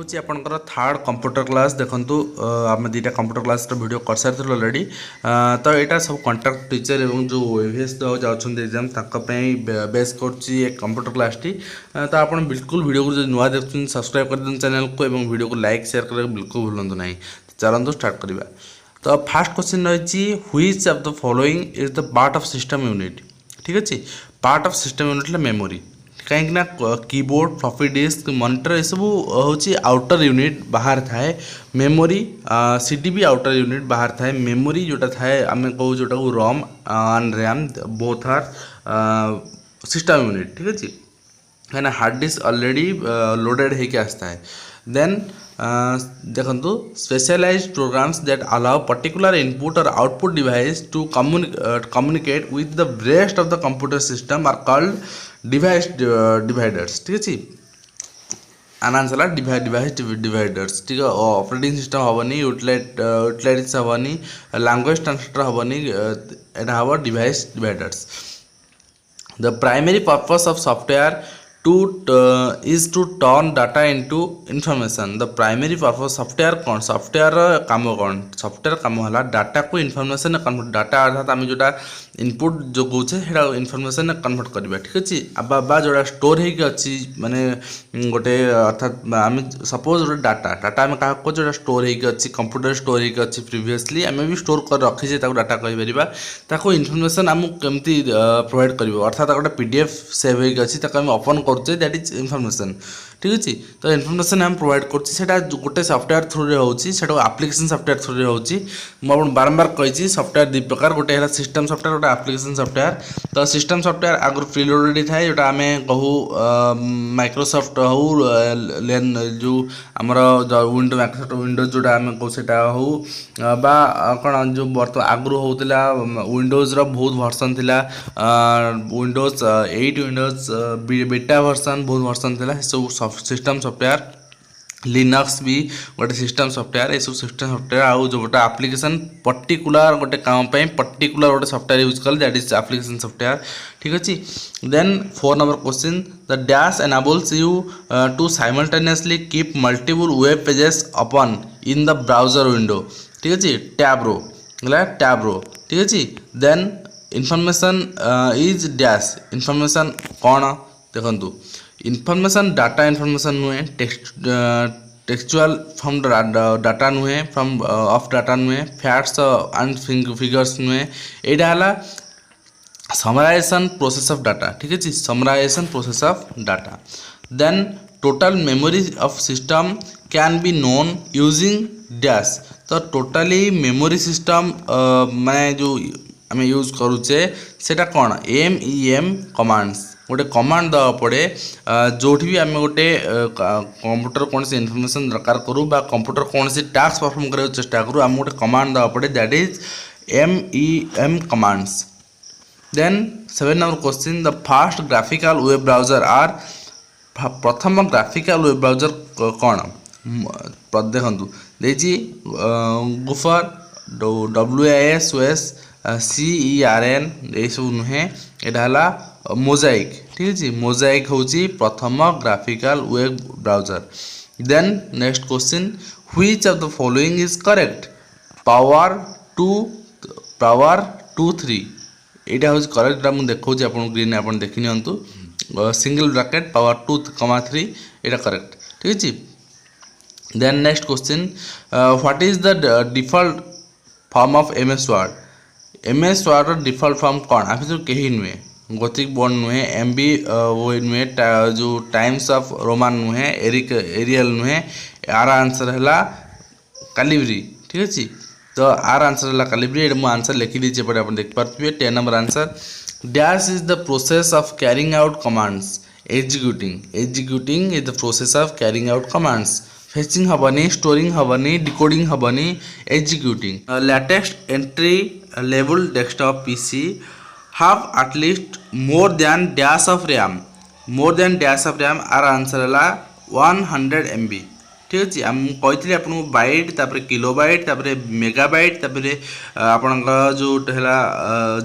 होची आपनकर third computer class देखंतु आम दुटा कंप्यूटर क्लास वीडियो कर सारी ऑलरेडी। तो यहाँ सब कॉन्ट्रैक्ट टीचर एवं जो एवीएस जाऊँ एग्जाम बेस करची एक कंप्यूटर क्लास टी। तो आप बिल्कुल वीडियो को जो नुआ देखते सब्सक्राइब कर दिन चैनल को एवं वीडियो को लाइक शेयर कर बिल्कुल भूलु ना। चलते स्टार्ट करवा। तो फास्ट क्वेश्चन रही which of the following is the part of system unit. ठीक अच्छे part of system unit memory कहीं कीबोर्ड फ्लॉपी डिस्क मॉनिटर ये सब हूँ आउटर यूनिट बाहर थाए। मेमोरी सीडी भी आउटर यूनिट बाहर थाए। मेमोरी जोटा थाए आम कहूँ जोटा को ROM and RAM both are system unit. ठीक अच्छे कहीं हार्ड डिस्क ऑलरेडी लोडेड होकर आसता है। देन देखो specialised programs that allow particular input और output device to communicate with the rest of the computer system are called device dividers. ठीक अच्छे आंसर डिवाइस डिवाइडर्स। ठीक है ऑपरेटिंग सिस्टम हेनी यूटिलाइज हेनी लैंग्वेज ट्रांसलेटर हेनी यहाँ हम device dividers. The primary purpose of software is to turn data into information। The primary purpose software कौन सॉफ्टवेयर काम कौन सॉफ्टवेयर काम है डाटा को इनफॉरमेशन कन्वर्ट डाटा अर्थात आम जोटा इनपुट जो कौचे इनफॉरमेशन कन्वर्ट करवा। ठीक अच्छे बा जोड़ा स्टोर होगी माने गोटे अर्थात आम सपोज गोटे डाटा डाटा आम क्या कह जो स्टोर होगी कंप्यूटर स्टोर होगी प्रीवियसली आम भी स्टोर कर रखीचे डाटा कहीपर इनफॉरमेशन आमको केमती प्रोवाइड कर अर्थात गोटे पीडीएफ सेव होगी ओपन करचे दैट इज इनफॉरमेशन। ठीक अच्छे तो इनफॉरमेशन आम प्रोवाइड करटा गोटे सॉफ्टवेयर थ्रू रे होची एप्लिकेशन सॉफ्टवेयर थ्रू रे होची। मुझे बारंबार कही सॉफ्टवेयर दु प्रकार गोटे है सिस्टम सॉफ्टवेयर गोटे एप्लिकेशन सॉफ्टवेयर। तो सिस्टम सॉफ्टवेयर आगुरी प्रीलोडेड थाए जोटा आम कहूँ माइक्रोसॉफ्ट हो लेन जो आमर विंडो माइक्रोसॉफ्ट विंडोज जोटा आम कहूँ सेटा हो बा कौन जो बर्तमान आगुरी होता विंडोज बहुत वर्सन थिला विंडोज 8 विंडोज बीटा वर्सन बहुत वर्सन थिला सब सिस्टम सॉफ्टवेयर लिनक्स भी गोटे सिस्टम सॉफ्टवेयर ये सब सिस्टम सॉफ्टवेयर आउ जो गोटे एप्लिकेशन पर्टिकुलर गोटे काम पर्टिकुलर गोटे सॉफ्टवेयर यूज कल दैट इज एप्लिकेशन सॉफ्टवेयर। ठीक अच्छे then 4 number question the dash enables you to simultaneously keep multiple web pages open in the browser window. ठीक अच्छे टैब रो गला टैब रो। ठीक अच्छे then information is dash information कौन देखु इनफॉरमेशन डाटा इनफॉरमेशन नुहे टेक्सचुअल फ्रॉम डाटा नुहे फ्रॉम ऑफ डाटा नुहे फैक्ट्स एंड फिगर्स नुहे यहाँ समराइजेशन प्रोसेस ऑफ डाटा। ठीक है summarisation process of data. Then total memory of system can be known using dash. तो टोटली मेमोरी सिस्टम माने जो आम यूज करुचे सेटा कौन एम कमांड्स गोटे कमांड दवा पड़े जो भी आम गोटे कंप्यूटर कौन सी इनफॉरमेशन दरकार करूँ बा कंप्यूटर कौन सी टास्क परफॉर्म करने चेष्टा करूँ आम गोटे कमांड दवा पड़े that is M commands. Then 7 number question the fast graphical web browser आर प्रथम ग्राफिकल वेब ब्राउजर कौन देखु देखिए गुफर WISOS CERN ये सब नुहे यहाँ मोजाइक। ठीक है मोजाइक हूँ प्रथम graphical web browser. Then next question which of the following is correct power 2 3 यहाँ हूँ करेक्ट मुझे देखा आप ग्रीन आप देखी नि सिंगल ब्रैकेट पावर 2, 3 यहाँ करेक्ट। ठीक है then next question what is the default form of MS Word default form कौन आप कहीं नुहे गोथिक बॉन्ड नुहे MB वो नुहे जो टाइम्स ऑफ रोमान नुहे एरियल नुहे आर आंसर है कैलिब्री। ठीक अच्छे तो आर आंसर है कैलिब्री मुझे आंसर लिखी दीजिए पड़े आप देख पारे 10 number answer dash is the process of carrying out commands executing is the process of carrying out commands fetching हेनी स्टोरिंग हेनी डिकोडिंग हेनी executing latest entry level desktop PC have at least more than dash of RAM our answer है 100 MB। ठीक अच्छे आम कही आपको bite तापर किलोबाइट तापर मेगाबाइट तापर आपण जो है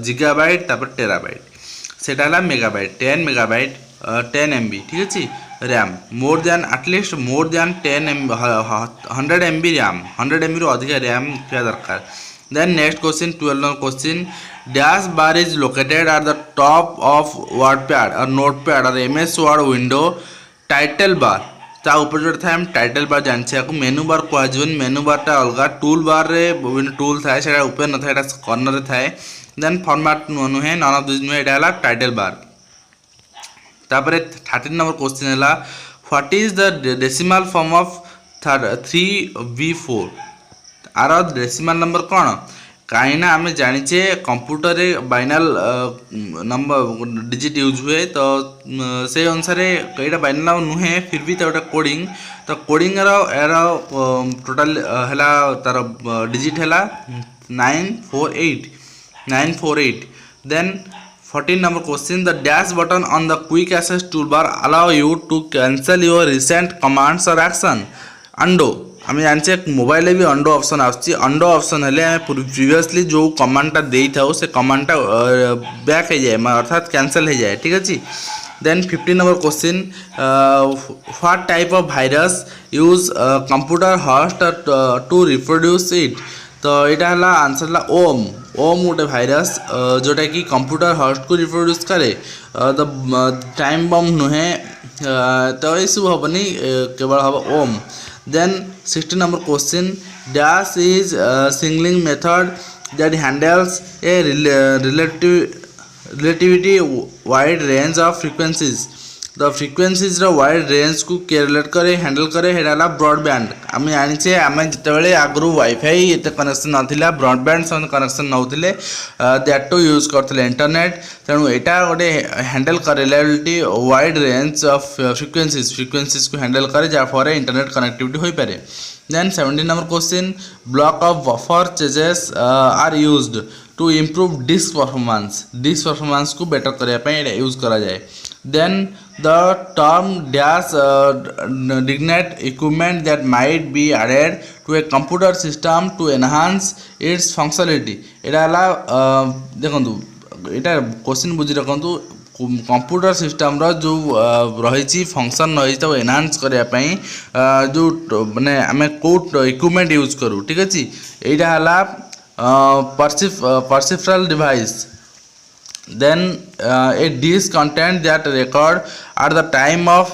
जिगाबाइट तापर टेराबाइट सेटा है मेगाबाइट 10 मेगाबाइट 10 MB। ठीक अच्छे RAM more than at least more than 100 MB RAM 100 MB रू अधिक रैम थिया दरकार। Then next question 12 number question dash bar is located at the top of WordPad और नोटपैड और MS Word window title bar ता ऊपर जो था हम टाइटल बार जानछे को मेनू बार को आजन मेनू बार टा अलगा टूल बार रे विभिन्न टूल थाए सेटा ऊपर न थाए एटा कॉर्नर रे थाए। देन फॉर्मेट नुहे नन ऑफ दिस नुहे एटा हला टाइटल बार। तापरे 13 नंबर क्वेश्चन है what is the decimal form of 3v4 our decimal number कौन कहीं ना आम जाचे कंप्यूटर रे बाइनल नंबर डिजिट यूज हुए तो से अनुसार यहाँ बाइनल नुहे फिर भी तो कोडिंग तो कोडिंग यार टोटाल है तार डिजिट है 948। Then 14 number question the dash button on the quick access toolbar allow you to cancel your recent commands or action। undo आम जाने मोबाइल भी अंडो ऑप्शन अंडो ऑप्शन हेले प्रीवियसली जो कमांडटा दे था से कमांडटा बैक हो जाए अर्थात कैंसल हो जाए ठीक अच्छे। Then 15 number question what type of virus use computer host to reproduce it तो यहाँ है आंसर है ओम गोटे भाइरस जोटा कि कंप्यूटर होस्ट को रिप्रोड्यूस करे तो टाइम बम नुहे तो ये सब हेनी केवल हम ओम। Then 16 number question dash is singling method that handles a relativity wide range of frequencies the frequencies wide range को रिलेट करे हैंडल करे हेला ब्रॉडबैंड। आम जाने आम जिते आगु वाईफाई ये कनेक्शन नाला ब्रॉडबैंड से कनेक्शन नौले दैट टू यूज करते इंटरनेट तेणु यहाँ गोटे हैंडल कर reliability wide range of frequencies को हैंडल करे जहाँफल इंटरनेट कनेक्टिविटी हो पारे। Then 17 number question block of buffer changes are used to improve disk performance को बेटर करने यूज करा जाए। Then the term dash designate equipment that might be added to a computer system to enhance its functionality। एटा देखो यहाँ question बुझी रखु computer system जो रही फंक्शन रही एनहांस करने जो माने आम कौ इक्विपमेंट यूज करूँ ठीक अच्छे। यहाँ है परसिफ्रल device. Then a disk content that record at the time of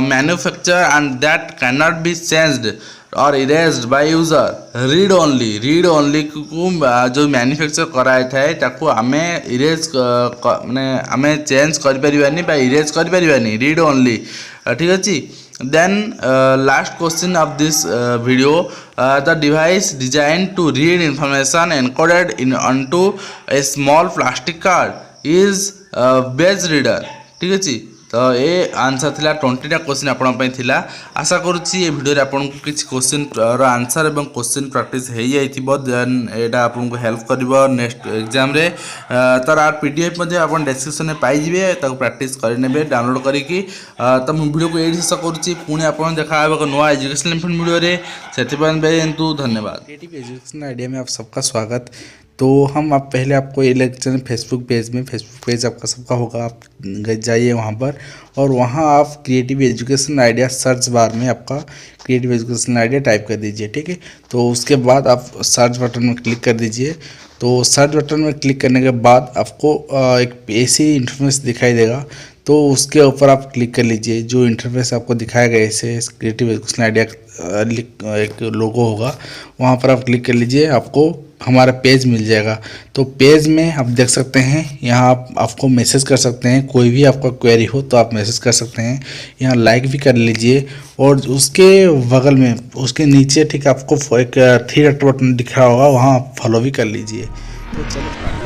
manufacture and that cannot be changed or erased by user। read only को जो मैन्युफैक्चर कराई थाए ताको आमे इरेज माने आमे चेंज कर परिबानी बा इरेज कर परिबानी रीड ओनली ठीक अच्छे। Then last question of this video the device designed to read information encoded in onto a small plastic card is badge reader ठीक अच्छे। तो ये आंसर थिला 20टा क्वेश्चन आपन थिला। आशा करुच्ची ये वीडियो आपन को किसी क्वेश्चन आंसर एवं क्वेश्चन प्रैक्टिस हो जाइथिबो देन एटा आपन को हेल्प करिवो नेक्स्ट एग्जाम रे। तार आर PDF मध्ये आपन डिस्क्रिप्शन में पाई जिवे ताको प्रैक्टिस करि नेबे डाउनलोड करिकी। तो मु वीडियो को एडी शेष करुच्ची पुणी आपन देखा एक नया एजुकेशन वीडियो रे सेथिपान बेंतु धन्यवाद। क्रिएटिव एजुकेशन आइडिया में आप सबका स्वागत। तो हम आप पहले आपको ये लेक्चर फेसबुक पेज आपका सबका होगा, आप जाइए वहाँ पर और वहाँ आप creative education idea search bar में आपका क्रिएटिव एजुकेशन आइडिया टाइप कर दीजिए ठीक है। तो उसके बाद आप सर्च बटन में क्लिक कर दीजिए। तो सर्च बटन में क्लिक करने के बाद आपको एक ऐसी इंटरफेस दिखाई देगा तो उसके ऊपर आप क्लिक कर लीजिए। जो इंटरफेस आपको दिखाया गया ऐसे क्रिएटिव एजुकेशन आइडिया एक लोगो होगा वहाँ पर आप क्लिक कर लीजिए, आपको हमारा पेज मिल जाएगा। तो पेज में आप देख सकते हैं यहाँ आप आपको मैसेज कर सकते हैं, कोई भी आपका क्वेरी हो तो आप मैसेज कर सकते हैं। यहाँ लाइक भी कर लीजिए और उसके बगल में उसके नीचे ठीक आपको एक 3 डॉट बटन दिख रहा होगा वहाँ फॉलो भी कर लीजिए। तो चलो